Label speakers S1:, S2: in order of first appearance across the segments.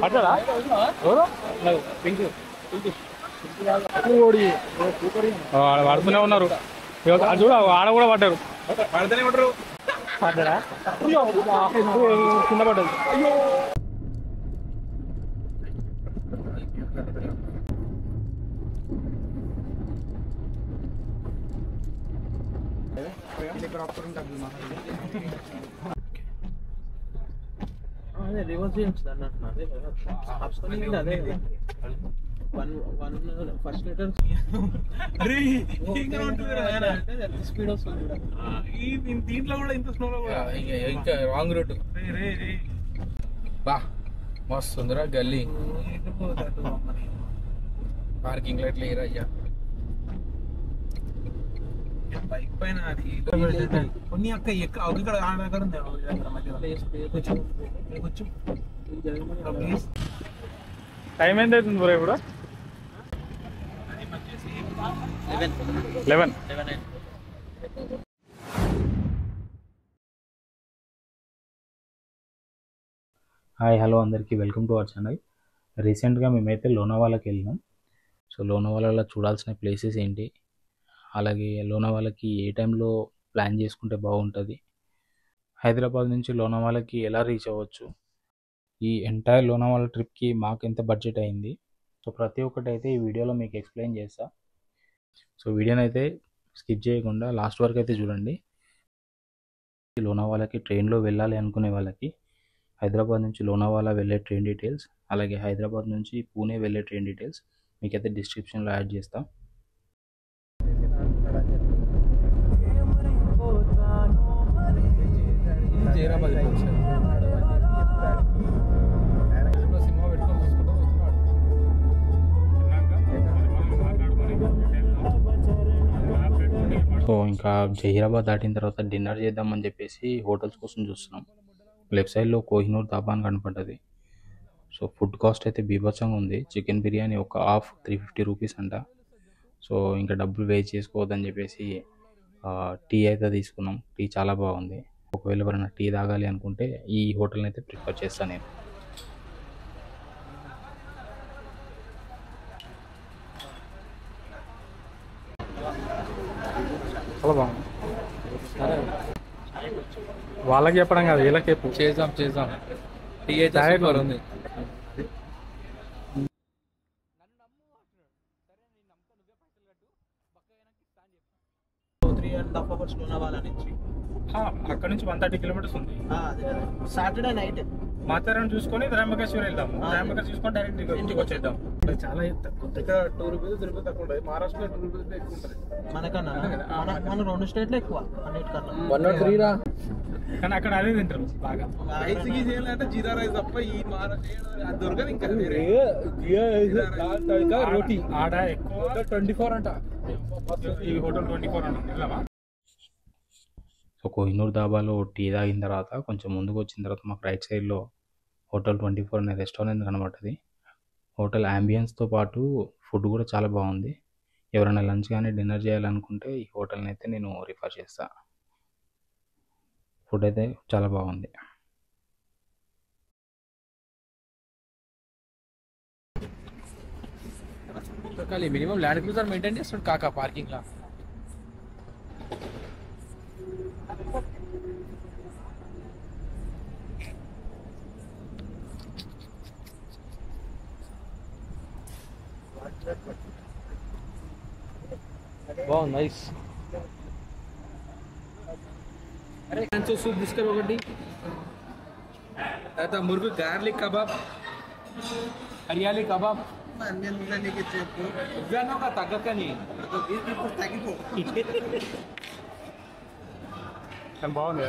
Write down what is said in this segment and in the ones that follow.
S1: అట్లా పడుతూనే ఉన్నారు. చూడ ఆడ కూడా పడ్డారు. పడితేనే పడ్డారు. పడ్డారా కింద పడ్డది.
S2: అదే రివర్స్ చేయొచ్చు దాన్ని అంటున్నా. అదే ఫస్ట్ లీటర్ స్పీడ్ వస్తుంది.
S1: దీంట్లో కూడా ఇంత స్లో
S2: ఇంకా రాంగ్ రూట్. బా మస్తు ఉందిరా గల్లీ. పార్కింగ్ లైట్లు అయ్యా బైక్ పైన. అది కొన్ని అక్క ఇక్కడ దగ్గర ఉంది.
S1: టైం ఎంత అవుతుంది బ్రో ఇప్పుడు? 11.
S3: హాయ్ హలో అందరికీ వెల్కమ్ టు అవర్ ఛానల్. రీసెంట్గా మేమైతే లోనావాలాకి వెళ్ళినాం. సో లోనావాలాలో చూడాల్సిన ప్లేసెస్ ఏంటి, అలాగే లోనావాలాకి ఏ టైంలో ప్లాన్ చేసుకుంటే బాగుంటుంది, హైదరాబాద్ నుంచి లోనావాలాకి ఎలా రీచ్ అవ్వచ్చు, ఈ ఎంటైర్ లోనావాలా ట్రిప్కి మాకు ఎంత బడ్జెట్ అయింది, సో ప్రతి ఒక్కటి అయితే ఈ వీడియోలో మీకు ఎక్స్ప్లెయిన్ చేస్తా. సో వీడియోని అయితే స్కిప్ చేయకుండా లాస్ట్ వరకు అయితే చూడండి. లోనావాలాకి ట్రైన్లో వెళ్ళాలి అనుకునే వాళ్ళకి హైదరాబాద్ నుంచి లోనావాలా వెళ్ళే ట్రైన్ డీటెయిల్స్, అలాగే హైదరాబాద్ నుంచి పూణే వెళ్ళే ట్రైన్ డీటెయిల్స్ మీకైతే డిస్క్రిప్షన్లో యాడ్ చేస్తా. సో ఇంకా జహీరాబాద్ దాటిన తర్వాత డిన్నర్ చేద్దామని చెప్పేసి హోటల్స్ కోసం చూస్తున్నాం. లెఫ్ట్ సైడ్లో కోహినూర్ దాబా అని కనపడ్డది. సో ఫుడ్ కాస్ట్ అయితే బీభత్సంగా ఉంది. చికెన్ బిర్యానీ ఒక హాఫ్ 350 రూపీస్ అంట. సో ఇంకా డబ్బులు వేస్ట్ చేసుకోవద్దని చెప్పేసి టీ అయితే తీసుకున్నాం. టీ చాలా బాగుంది. ఒకవేళ ఎవరైనా టీ తాగాలి అనుకుంటే ఈ హోటల్ని అయితే ప్రిఫర్ చేస్తాను నేను.
S1: చాలా బాగుంది. వాళ్ళకి చెప్పడం కాదు, వీళ్ళకి చెప్పు.
S2: చేద్దాం టీ అయితే సూపర్ ఉంది.
S1: అక్కడ నుంచి 130 కిలోమీటర్స్ ఉంది.
S2: సాటర్డే నైట్
S1: మాతారం చూసుకొని త్రయంబకేశ్వర్ వెళ్దాము. త్రయంబకేశ్వర్ చూసుకొని డైరెక్ట్ ఇంటికి వచ్చేద్దాం. చాలా
S2: ఇక్కడ 2 రూపీస్ తిరుపతి తక్కువ ఉంటుంది. మహారాష్ట్రలో 2 రూపీస్ ఎక్కువ ఉంటుంది మనకన్నా. మన 2 స్టేట్లు ఎక్కువ అన్నిటికన్నా. 103 రా.
S1: కానీ అక్కడ అదే తింటారు బాగా.
S2: అంటే జీరా రైస్ తప్ప ఈ మహారాష్ట్ర దొరకదు. ఇంకా
S1: రోటీ ఆడ ఎక్కువ
S2: 24 అంట.
S1: ఈ హోటల్ 24 అంట.
S3: సో కోహినూర్ దాబాలో టీ తాగిన తర్వాత కొంచెం ముందుకు వచ్చిన తర్వాత మాకు రైట్ సైడ్లో హోటల్ 24 అనే రెస్టారెంట్ కనబడుతుంది. హోటల్ యాంబియన్స్తో పాటు ఫుడ్ కూడా చాలా బాగుంది. ఎవరైనా లంచ్ కానీ డిన్నర్ చేయాలనుకుంటే ఈ హోటల్ని అయితే నేను రిఫర్ చేస్తా. ఫుడ్ అయితే చాలా బాగుంది.
S2: మినిమం ల్యాండ్ క్రూజర్ మెయింటైన్ చేస్తాడు కాకా పార్కింగ్ లా. బాగుంది, నైస్. అరే కంచో సూప్ తీసుకొని ఒకటి, తర్వాత మురుగు గార్లిక్ కబాబ్, హరియాలి కబాబ్ తగ్గకని
S1: బాగుంది.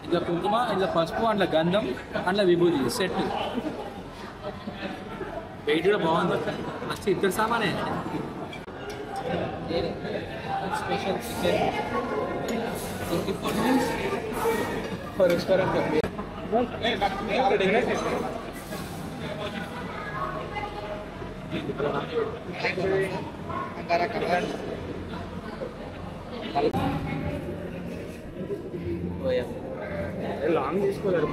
S2: ఇలా కుంకుమ, ఇలా పసుపు, అందులో గంధం, అందులో విభూతి సెట్. వెయిట్ కూడా బాగుంది. మంచి ఇద్దరు సామానే. Special chicken restaurant.
S1: లాంగ్ తీసుకోలేదు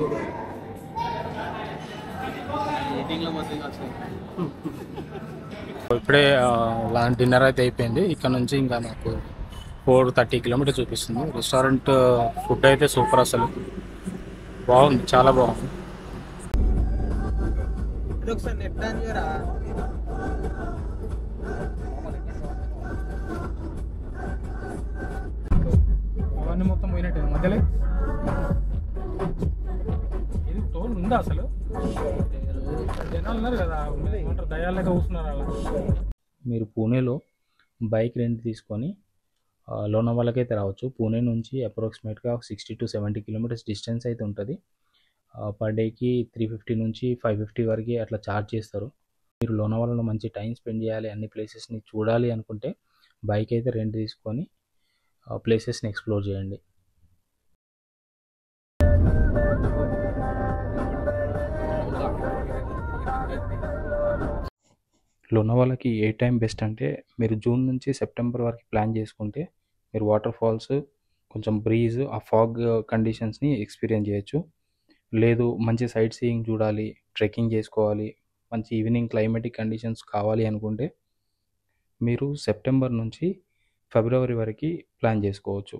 S1: ఇప్పుడే డిన్నర్ అయితే అయిపోయింది. ఇక్కడ నుంచి ఇంకా నాకు 430 కిలోమీటర్ చూపిస్తుంది. రెస్టారెంట్ ఫుడ్ అయితే సూపర్, అసలు బాగుంది, చాలా బాగుంది. అవన్నీ మొత్తం పోయినట్టు మధ్యలో ఇది టోల్ ఉందా అసలు? జనాలు ఉన్నారు కదా, దయాలుగా కూర్చున్నారు అలా.
S3: మీరు పూణేలో బైక్ రెంట్ తీసుకొని లోనావాలాకి అయితే రావచ్చు. పూణే నుంచి అప్రాక్సిమేట్గా 60 to 70 కిలోమీటర్స్ డిస్టెన్స్ అయితే ఉంటుంది. పర్ డేకి 350 నుంచి 550 వరకు అట్లా ఛార్జ్ చేస్తారు. మీరు లోనావాలాలో మంచి టైం స్పెండ్ చేయాలి, అన్ని ప్లేసెస్ని చూడాలి అనుకుంటే బైక్ అయితే రెంట్ తీసుకొని ప్లేసెస్ని ఎక్స్ప్లోర్ చేయండి. లోనావాలాకి ఏ టైం బెస్ట్ అంటే మీరు జూన్ నుంచి సెప్టెంబర్ వరకు ప్లాన్ చేసుకుంటే మీరు వాటర్ ఫాల్స్, కొంచెం బ్రీజ్, ఆ ఫాగ్ కండిషన్స్ని ఎక్స్పీరియన్స్ చేయొచ్చు. లేదు మంచి సైట్ సీయింగ్ చూడాలి, ట్రెక్కింగ్ చేసుకోవాలి, మంచి ఈవినింగ్ క్లైమేటిక్ కండిషన్స్ కావాలి అనుకుంటే మీరు సెప్టెంబర్ నుంచి ఫిబ్రవరి వరకు ప్లాన్ చేసుకోవచ్చు.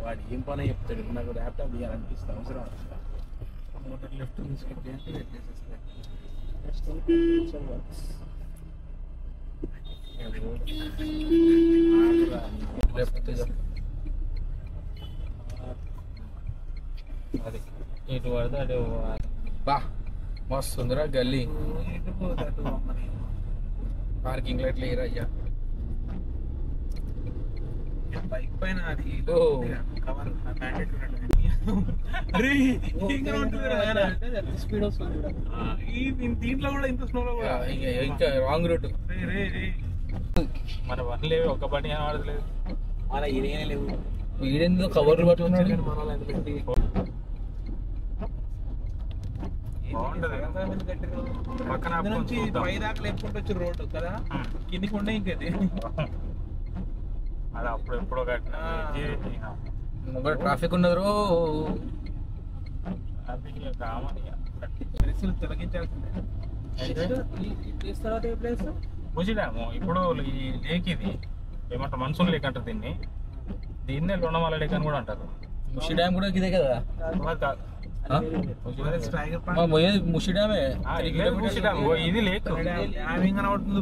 S2: వాడు ఏం పని చెప్తాడు, నాకు ల్యాప్టాప్ తీయాలనిపిస్తుంది, అవసరం మోటార్ లెఫ్ట్ తీసుకుంటే లెఫ్ట్ అది ఇటు పడితే అటు బా మస్తు ఉందిరా గల్లీ. పార్కింగ్ లైట్లు ఏరయ్యా బైక్ పైన అది కవర్ స్పీడ్ వస్తుంది దీంట్లో కూడా ఇంత స్లో ఇంకా రాంగ్ రూట్.
S1: మన బండ్లు ఒక బండి కనబడలేదు,
S2: మన ఇదేనే లేవు, వీడెందుకు కవర్లు పట్టుకున్నాడు మన పెట్టి
S1: పక్కన
S2: నుంచి పై దాకా లేపుకుంటూ వచ్చి రోడ్డు కదా, కిందికి ఉండే ఇంకది
S1: అది అప్పుడు ఎప్పుడో కట్టిన
S2: ట్రాఫిక్ ఉండదు రో.
S1: అది కామన్
S2: తొలగించాల్సిందే.
S1: ముసి డ్యాము ఇప్పుడు ఈ లేక్, ఇది ఏమంటారు మన్సూన్ లేక్ అంటారు దీన్ని, దీన్నే లోనావాలా లేక్ అని కూడా అంటారు.
S2: ముషి డ్యామ్ కూడా ఇదే కదా, ముషి డ్యామే
S1: ఇది లేక్
S2: కనబడుతుంది.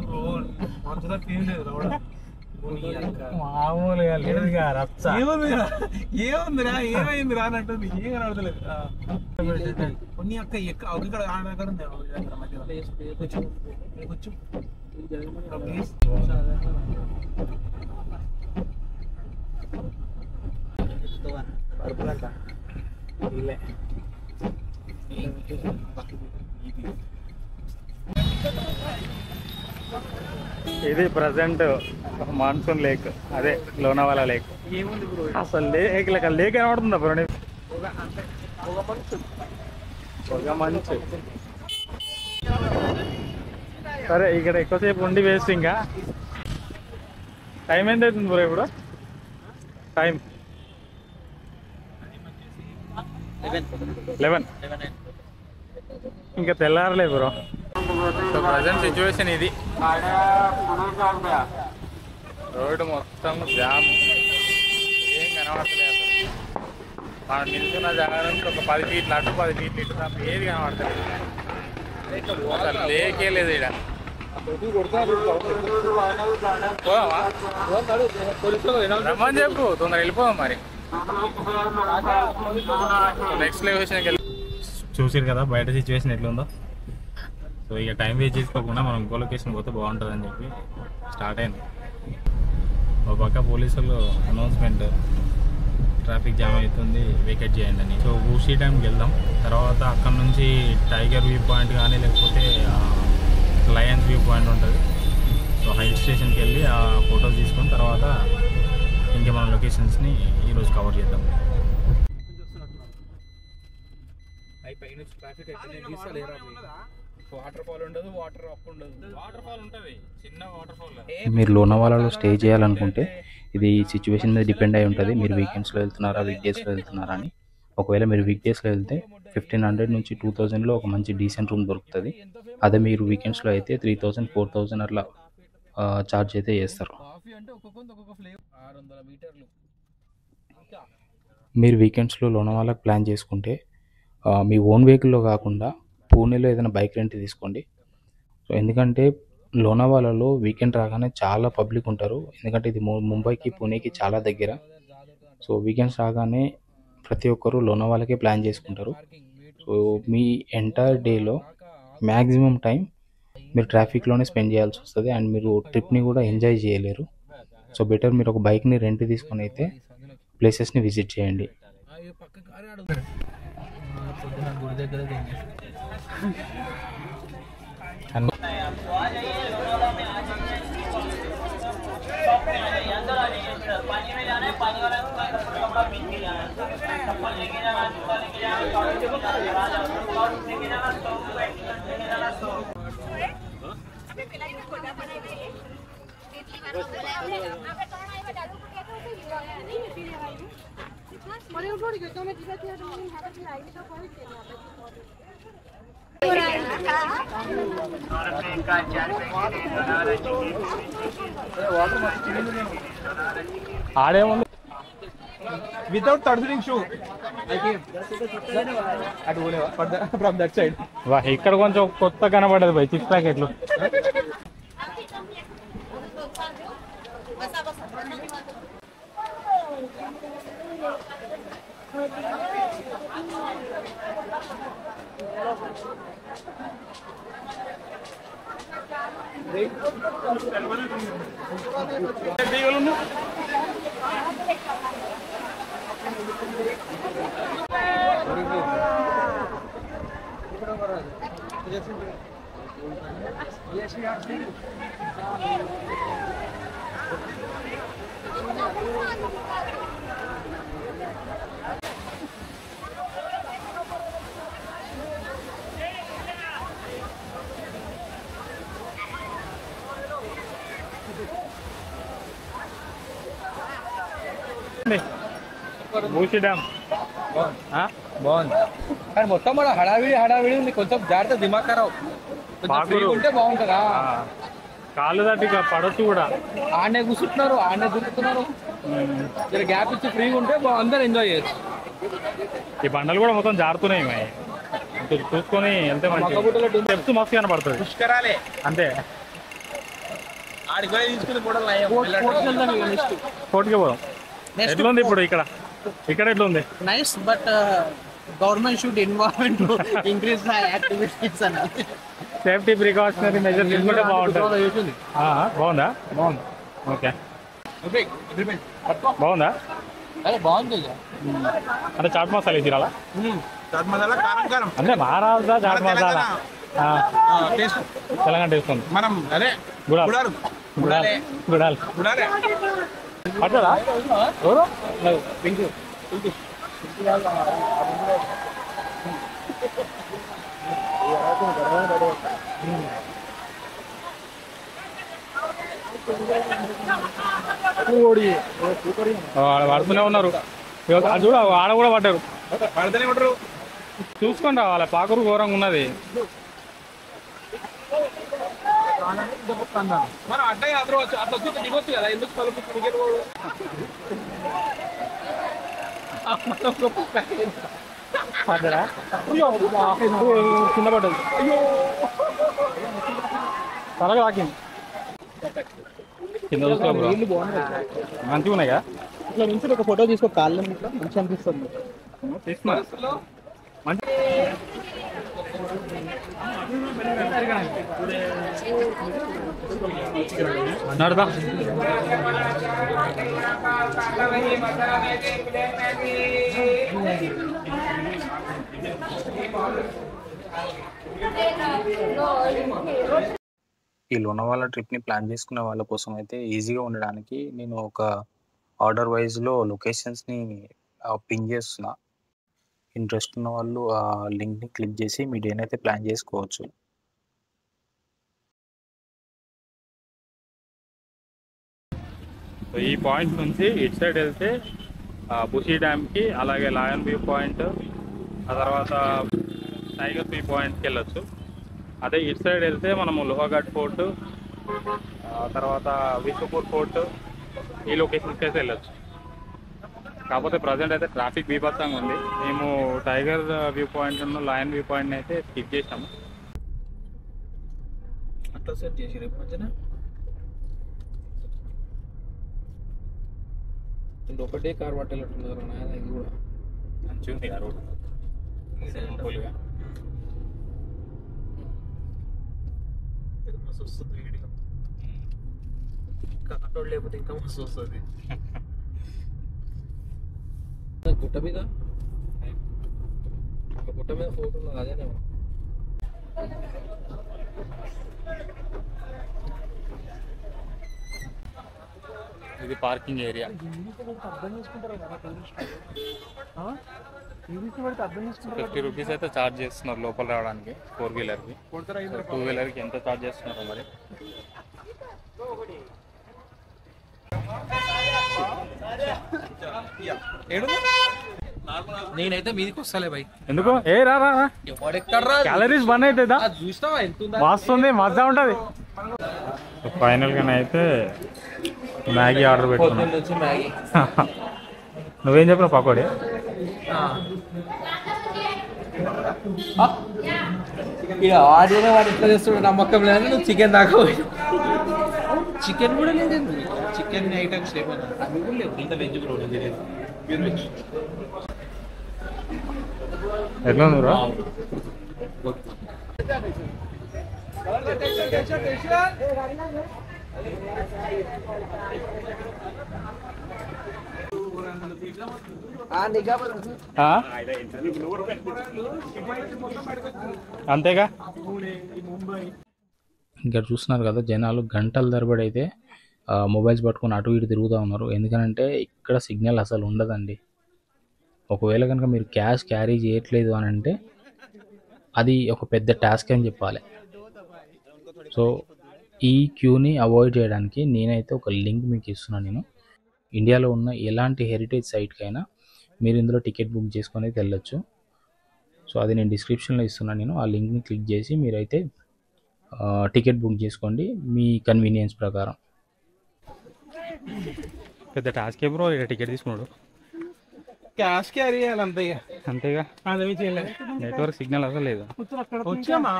S1: మామూలుగా లేదుగా రచ్చ.
S2: ఏముందిరా ఏమైందిరా అని అంటుంది. ఏం కనబడతలేదు. కొన్ని అక్క ఇక్కడ అక్కడ ఉంది కూర్చో కూర్చో.
S1: ఇది ప్రజెంట్ మాన్సూన్ లేక్, అదే లోనావాలా లేక్.
S2: ఏముంది బ్రో
S1: అసలు లేక్ లేక్ కనబడుతుందా బ్రో? పొగ మంచు. సరే ఇక్కడ ఎక్కువసేపు ఉండి వేస్ట్. ఇంకా టైం ఎంత అవుతుంది బ్రో ఇప్పుడు? టైం 11. ఇంకా తెల్లారలేదు బ్రో. సో ప్రజెంట్ సిచ్యువేషన్ ఇది. రోడ్డు మొత్తం జామ్, ఏం కనబడతలేదు అసలు. మనం నిల్చున్న జాగా నుంచి ఒక 10 ఫీట్లు అటు 10 ఫీట్లు ఇటు తప్ప ఏది కనబడతలేదు. అసలు లేకే లేదు ఇక్కడ. పోదామా? రమ్మని చెప్పు, తొందర వెళ్ళిపోదాం మరి. నెక్స్ట్ లొకేషన్కి వెళ్ళి చూసారు కదా బయట సిచ్యువేషన్ ఎట్లుందో. సో ఇక టైం వేస్ట్ చేసుకోకుండా మనం ఇంకో లొకేషన్ పోతే బాగుంటుందని చెప్పి స్టార్ట్ అయింది. ఒక పక్క పోలీసులు అనౌన్స్మెంట్, ట్రాఫిక్ జామ్ అవుతుంది, వేకెట్ చేయండి అని. సో ఊసీ టైంకి వెళ్దాం. తర్వాత అక్కడ నుంచి టైగర్ వ్యూ పాయింట్ కానీ లేకపోతే లయన్స్ వ్యూ పాయింట్ ఉంటుంది. సో హైల్ స్టేషన్కి వెళ్ళి ఆ ఫొటోస్ తీసుకుని తర్వాత ఇంకా మన లొకేషన్స్ని ఈరోజు కవర్ చేద్దాం. వాటర్ ఫాల్ ఉండదు, వాటర్ అప్ ఉండదు. వాటర్ ఫాల్ ఉంటుంది, చిన్న వాటర్ ఫాల్.
S3: మీరు లోనావాలాలో స్టే చేయాలనుకుంటే ఇది సిచ్యువేషన్ మీద డిపెండ్ అయి ఉంటుంది. మీరు వీకెండ్స్లో వెళ్తున్నారా, వీక్ డేస్లో వెళ్తున్నారా అని. ఒకవేళ మీరు వీక్ డేస్లో వెళ్తే 1500 నుంచి 2000లో ఒక మంచి డీసెంట్ రూమ్ దొరుకుతుంది. అదే మీరు వీకెండ్స్లో అయితే 3000, 4000 అట్లా ఛార్జ్ అయితే చేస్తారు. మీరు వీకెండ్స్లో లోనావాలాకి ప్లాన్ చేసుకుంటే మీ ఓన్ వెహికల్లో కాకుండా పూణేలో ఏదైనా బైక్ రెంట్ తీసుకోండి. సో ఎందుకంటే లోనావాలాలో వీకెండ్ రాగానే చాలా పబ్లిక్ ఉంటారు. ఎందుకంటే ఇది ముంబైకి పూణేకి చాలా దగ్గర. సో వీకెండ్స్ రాగానే ప్రతి ఒక్కరు లోనావాలాకే ప్లాన్ చేసుకుంటారు. సో మీ ఎంటైర్ డేలో మ్యాక్సిమం టైం మీరు ట్రాఫిక్లోనే స్పెండ్ చేయాల్సి వస్తుంది అండ్ మీరు ట్రిప్ని కూడా ఎంజాయ్ చేయలేరు. సో బెటర్ మీరు ఒక బైక్ని రెంట్ తీసుకొని అయితే ప్లేసెస్ని విజిట్ చేయండి.
S2: గుడి దగ్గర
S1: ఆడేముంది
S2: without third shoe. I came at from that side.
S1: వా ఇక్కడ కొంచెం కొత్త కనబడదు భయ్ చిప్స్ ప్యాకెట్లు. మూసీ డ్యామ్
S2: బాగుంది కానీ మొత్తం మన హడావిడి ఉంది. కొంచెం జాగ్రత్త దిమాగ్ ఖరాబ్. కొంచెం ఉంటే బాగుంటుందా?
S1: కాళ్ళు దాటి పడొచ్చు కూడా.
S2: ఆడనే కూర్చుంటున్నారు, ఆడనే దొరుకుతున్నారు. జర గ్యాప్ ఇచ్చి ఫ్రీగా ఉంటే అందరు ఎంజాయ్ చేయొచ్చు.
S1: ఈ బండలు కూడా మొత్తం జారుతున్నాయి మరి చూసుకొని వెళ్తే మంచి స్టెప్స్ మస్తు కనపడుతుంది.
S2: పుష్కరాలే
S1: అంతే. కోర్టుకే పోదాం. ఎట్లా ఉంది ఇప్పుడు ఇక్కడ ఎట్లా ఉంది?
S2: Nice, but government should involve to increase the activities అన్నది.
S1: సేఫ్టీ ప్రికాషనరీ మెజర్ తీసుకుంటే బాగుంటుంది. బాగుందా? బాగుంది. ఓకే, బాగుందా?
S2: బాగుంది.
S1: అంటే చాట్ మసాలా వేసిరాలా?
S2: చాట్ మసాలా కారం కారం
S1: అంటే మహారాష్ట్ర చాట్ మసాలా తెలంగాణ టేస్ట్ ఉంది.
S2: మనం అదే
S1: గుడాలు పట్టదా ఎవరు? పడుతూనే ఉన్నారు. చూడ ఆడ కూడా పడ్డారు. చూసుకోండి వాళ్ళ పాకూరు ఘోరంగా ఉన్నది.
S2: మనం అడ్డ అట్లా దిగొచ్చు కదా, ఎందుకు తలుపు
S1: పడ్డా కింద పడ్డది. తలగా తాకింది. కింద చూసుకో మంచిగా ఉన్నాయి కదా.
S2: ఇట్లా నుంచి ఒక ఫోటో తీసుకో, కాళ్ళ ఇట్లా మంచిగా అనిపిస్తుంది.
S1: తీసుకున్నా నడదా
S3: ఈ లోనావాలా ట్రిప్ని ప్లాన్ చేసుకునే వాళ్ళ కోసం అయితే ఈజీగా ఉండడానికి నేను ఒక ఆర్డర్ వైజ్లో లొకేషన్స్ని పింగ్ చేస్తున్నా. ఇంట్రెస్ట్ ఉన్న వాళ్ళు ఆ లింక్ని క్లిక్ చేసి మీ డేని అయితే ప్లాన్ చేసుకోవచ్చు.
S1: ఈ పాయింట్ నుంచి ఇటు సైడ్ వెళ్తే బుషీ డ్యామ్కి, అలాగే లయన్ వ్యూ పాయింట్, ఆ తర్వాత టైగర్ వ్యూ పాయింట్కి వెళ్ళొచ్చు. అదే ఇటు సైడ్ వెళ్తే మనము లోహాఘాట్ ఫోర్ట్, తర్వాత విశ్వపూర్ ఫోర్ట్, ఈ లొకేషన్స్కి అయితే వెళ్ళొచ్చు. కాకపోతే ప్రజెంట్ అయితే ట్రాఫిక్ బీభత్సంగా ఉంది. మేము tiger view point, lion view point అయితే స్కిప్ చేసాము.
S2: అట్లా సెట్ చేసి రేపు మధ్యన ఒకటే కార్ పట్టేటట్టున్నారు నాయన. ఇది కూడా
S1: మంచిగా ఉంది ఆ రోడ్ సింపుల్గా.
S2: మస్తు వస్తుంది వీడియో, కంట్రోల్ లేకపోతే ఇంకా మస్తు వస్తుంది. గుట్ట మీద ఫోటో అదేనేమో.
S1: ఇది పార్కింగ్ ఏరియా. 50 రూపీస్ అయితే ఛార్జ్ చేస్తున్నారు లోపల రావడానికి 4 వీలర్కి. 2 వీలర్కి ఎంత ఛార్జ్ చేస్తున్నారో మరి.
S2: నేనైతే మీదికి వస్తాలే భయ్.
S1: ఎందుకు? ఏ రా రా క్యాలరీస్ బంద్ అవుతుందా?
S2: చూస్తావా ఎంత
S1: వస్తుంది, మజా ఉంటుంది. ఫైనల్గా అయితే మ్యాగీ ఆర్డర్ పెట్టుకున్నా.
S2: మ్యాగీ.
S1: నువ్వేం చెప్పినావు? పకోడీ.
S2: ఆడియో వాడు ఎట్లా చేస్తున్నా నమ్మకం లేదు. నువ్వు చికెన్ దాకా చికెన్ కూడా లేదు. చికెన్ ఐటమ్స్ లేవన్నా అవి కూడా లేవు. ఇంత వెజ్ కూడా లేదు.
S1: ఎట్లా ఉంది బ్రో? అంతేగా.
S3: ఇక్కడ చూస్తున్నారు కదా, జనాలు గంటల తరబడి అయితే మొబైల్స్ పట్టుకొని అటు ఇటు తిరుగుతూ ఉన్నారు. ఎందుకంటే ఇక్కడ సిగ్నల్ అసలు ఉండదండి. ఒకవేళ కనుక మీరు క్యాష్ క్యారీ చేయట్లేదు అని అంటే అది ఒక పెద్ద టాస్క్ అని చెప్పాలి. సో ఈ క్యూని అవాయిడ్ చేయడానికి నేనైతే ఒక లింక్ మీకు ఇస్తున్నాను. నేను ఇండియాలో ఉన్న ఎలాంటి హెరిటేజ్ సైట్కైనా మీరు ఇందులో టికెట్ బుక్ చేసుకొని అయితే వెళ్ళొచ్చు. సో అది నేను డిస్క్రిప్షన్లో ఇస్తున్నాను. నేను ఆ లింక్ని క్లిక్ చేసి మీరైతే టికెట్ బుక్ చేసుకోండి మీ కన్వీనియన్స్ ప్రకారం.
S1: పెద్ద టాస్క్ బ్రో టికెట్ తీసుకున్నాడు.
S2: క్యాష్ క్యారీ చేయాలి అంతేగా.
S1: అంతేగా. నెట్వర్క్ సిగ్నల్ అసలు లేదు.
S2: వచ్చామా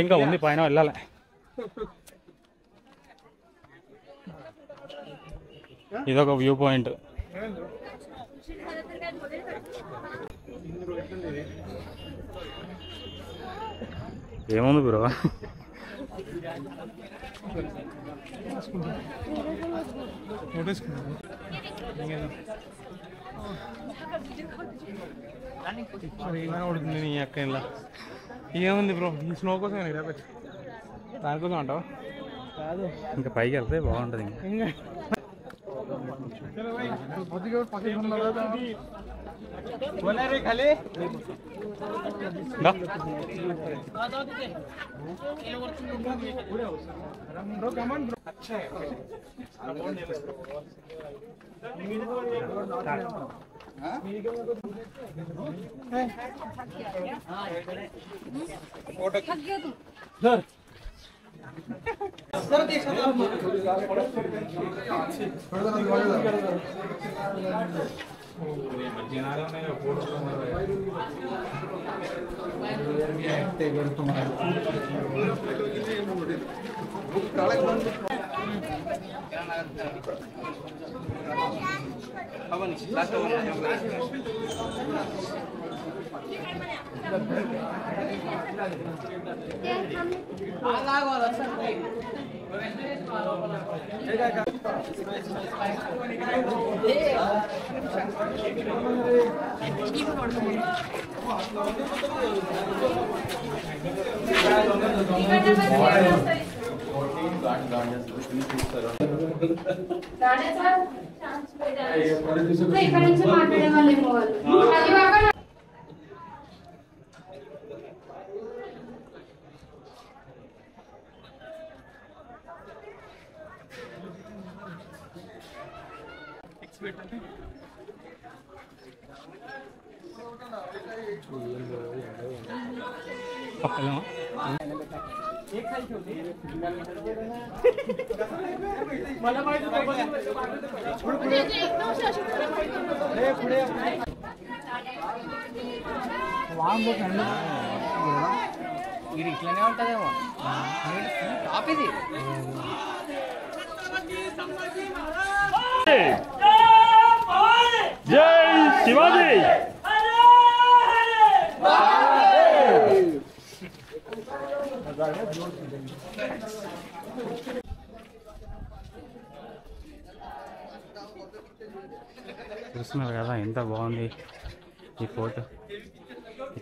S1: ఇంకా ఉంది, పైన వెళ్ళాలి. ఇదొక వ్యూ పాయింట్. ఏముంది బ్రో?
S2: ఉడుతుంది నీ అక్క ఇలా ఏముంది బ్రో? ఈ స్నో కోసం దానికోసం అంటావా? కాదు,
S1: ఇంకా పైకి వెళ్తే బాగుంటుంది. ఇంకా
S4: ఇక్కడ నుంచి మాట్లాడే వాళ్ళు ఏమో వాళ్ళు
S2: ఇది ఇట్లానే ఉంటుందేమో. టాప్ ఇది.
S1: జై శివాజీ. చూస్తున్నారు కదా ఎంత బాగుంది ఈ ఫోర్ట్.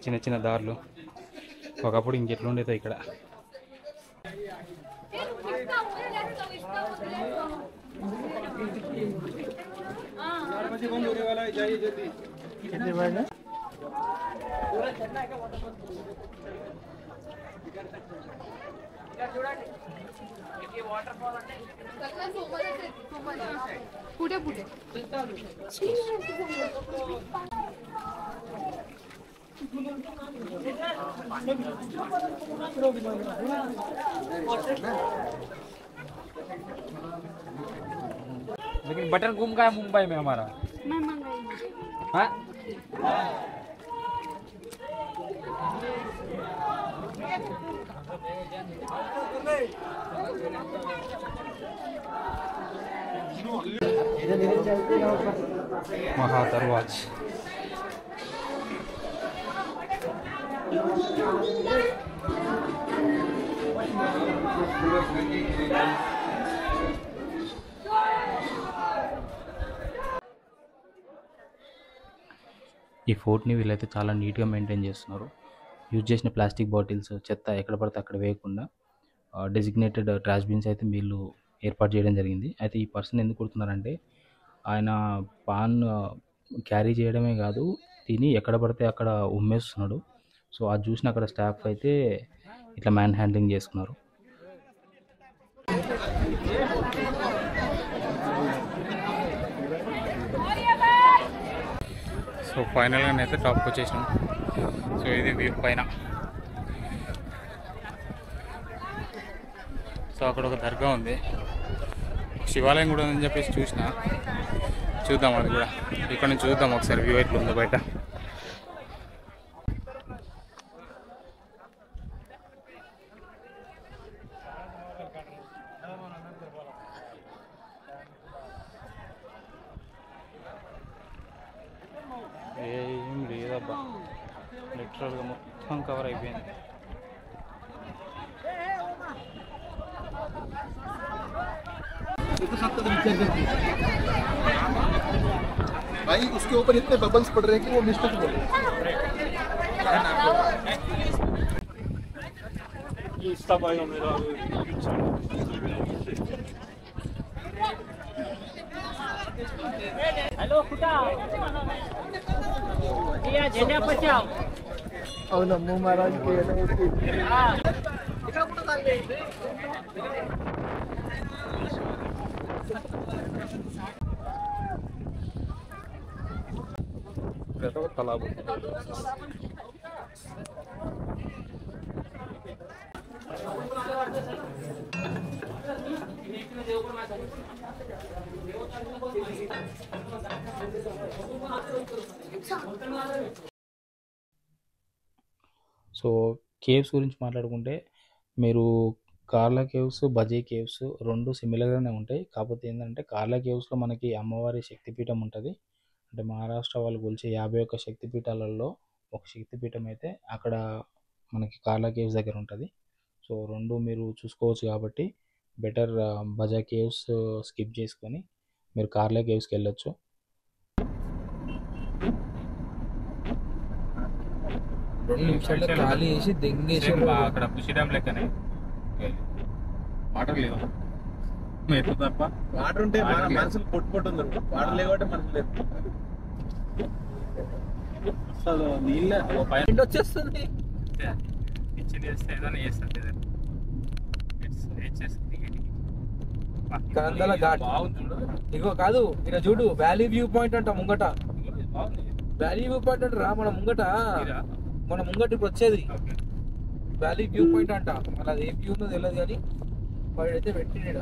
S1: చిన్న చిన్న దారులు. ఒకప్పుడు ఇంకెట్లుండేదో ఇక్కడ.
S4: पुढे पुढे
S2: लेकिन बटन गुम का है मुंबई में हमारा.
S4: मैं मंगाई
S2: हाँ?
S1: మహా దర్వాజ్. ఈ ఫోర్ట్ని వీళ్ళైతే చాలా నీట్గా మెయింటైన్ చేస్తున్నారు. యూజ్ చేసిన ప్లాస్టిక్ బాటిల్స్, చెత్త ఎక్కడ పడితే అక్కడ వేయకుండా డెసిగ్నేటెడ్ ట్రాష్ బిన్స్ అయితే వీళ్ళు ఏర్పాటు చేయడం జరిగింది. అయితే ఈ పర్సన్ ఎందుకు కొడుతున్నారంటే ఆయన పాన్ క్యారీ చేయడమే కాదు, తిని ఎక్కడ పడితే అక్కడ ఉమ్మేస్తున్నాడు. సో అది చూసిన అక్కడ స్టాఫ్ అయితే ఇట్లా మ్యాన్ హ్యాండ్లింగ్ చేసుకున్నారు. సో ఫైనల్గా అయితే టాప్కి వచ్చేసినాం. సో ఇది వ్యూ పైన. సో అక్కడ ఒక దర్గా ఉంది, శివాలయం కూడా ఉందని చెప్పేసి చూసిన. చూద్దాం అది కూడా. ఇక్కడ నుంచి చూద్దాం ఒకసారి వ్యూ ఎట్లుందో బయట. కవర్ అయిపోయింది.
S5: भाई उसके ऊपर इतने बबल्स पड़ रहे हैं कि वो मिस्टेक बोल रहे हैं। అవునా महाराज के तालाब
S3: సో కేవ్స్ గురించి మాట్లాడుకుంటే మీరు కార్లా కేవ్స్, బజే కేవ్స్ రెండు సిమిలర్గానే ఉంటాయి. కాకపోతే ఏంటంటే కార్లా కేవ్స్లో మనకి అమ్మవారి శక్తిపీఠం ఉంటుంది. అంటే మహారాష్ట్ర వాళ్ళు కొలిచే 51 శక్తిపీఠాలలో ఒక శక్తిపీఠం అయితే అక్కడ మనకి కార్లా కేవ్స్ దగ్గర ఉంటుంది. సో రెండు మీరు చూసుకోవచ్చు కాబట్టి బెటర్ బజా కేవ్స్ స్కిప్ చేసుకొని మీరు కార్లా కేవ్స్కి వెళ్ళొచ్చు.
S2: ఖాళీ చేసి దెంగేసి
S1: అక్కడ పుషి డ్యామ్ లెక్కనే వాటర్ లేదు, ఎత్తు తప్ప.
S5: వాటర్ ఉంటే మన మనసులు పొట్టుకుంటుంది, వాటర్ లేకపోతే మనసు లేదు. అసలు నీళ్ళ
S1: పైన
S2: వచ్చేస్తుంది.
S1: కిచెన్ చేస్తే ఏదైనా చేస్తుంది.
S2: కందల ఘాట్ ఇగో కాదు, ఇక్కడ చూడు వ్యాలీ వ్యూ పాయింట్ అంట ముంగట. వ్యాలీ వ్యూ పాయింట్ అంట రా, మన ముంగట ఇప్పుడు వచ్చేది వ్యాలీ వ్యూ పాయింట్ అంట. మరి అది ఏ వ్యూ ఉన్నదో తెలియదు కానీ వాడైతే పెట్టినాడు.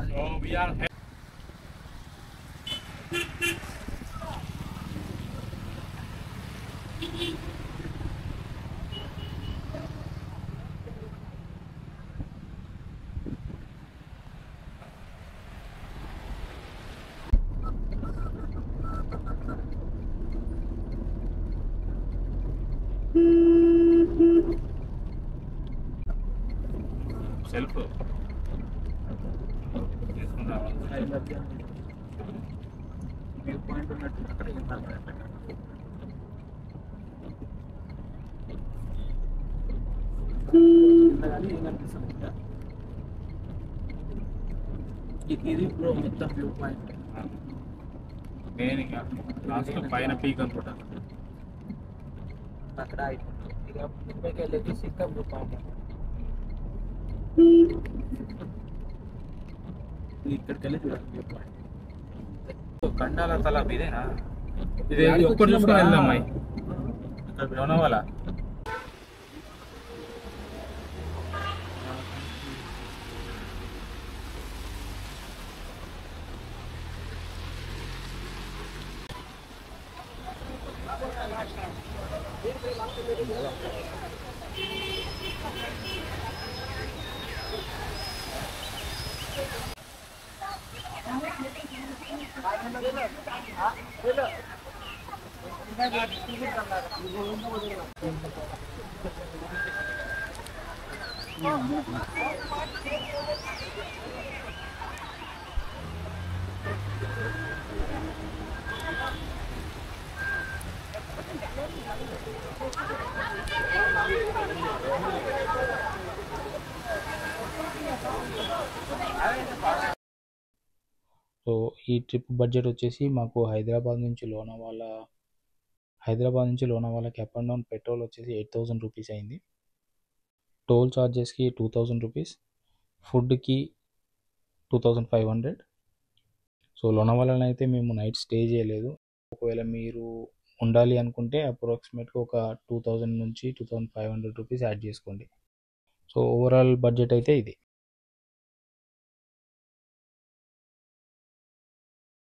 S1: సెల్ఫ్ చేసుకుని రావాలి.
S5: వ్యూ పాయింట్ ఉన్నట్టు అక్కడ ఇది బ్రో మొత్తం వ్యూ పాయింట్.
S1: నేను ఇక లాస్ట్ పైన పీక్ అనుకుంటా.
S2: అక్కడ ఇక ముందుకి వెళ్ళేసి ఇంకా వ్యూ పాయింట్.
S5: ఇక్కడికి వెళ్ళి చూడాలి వ్యూ పాయింట్.
S1: కండాల తల ఇదేనా? ఇది ఒక్కటి చూసుకొని వెళ్దాం అమ్మాయి లోనావాల.
S3: సో ఈ ట్రిప్ బడ్జెట్ వచ్చేసి మాకు హైదరాబాద్ నుంచి లోనావాలాకి అప్ అండ్ డౌన్ పెట్రోల్ వచ్చేసి 8,000 రూపీస్ అయింది. టోల్ ఛార్జెస్కి 2,000 రూపీస్, ఫుడ్కి 2,500. సో లోనావాలాలో అయితే మేము నైట్ స్టే చేయలేదు. ఒకవేళ మీరు ఉండాలి అనుకుంటే అప్రాక్సిమేట్గా ఒక 2,000 నుంచి 2,500 రూపీస్ యాడ్ చేసుకోండి. సో ఓవరాల్ బడ్జెట్ అయితే ఇది.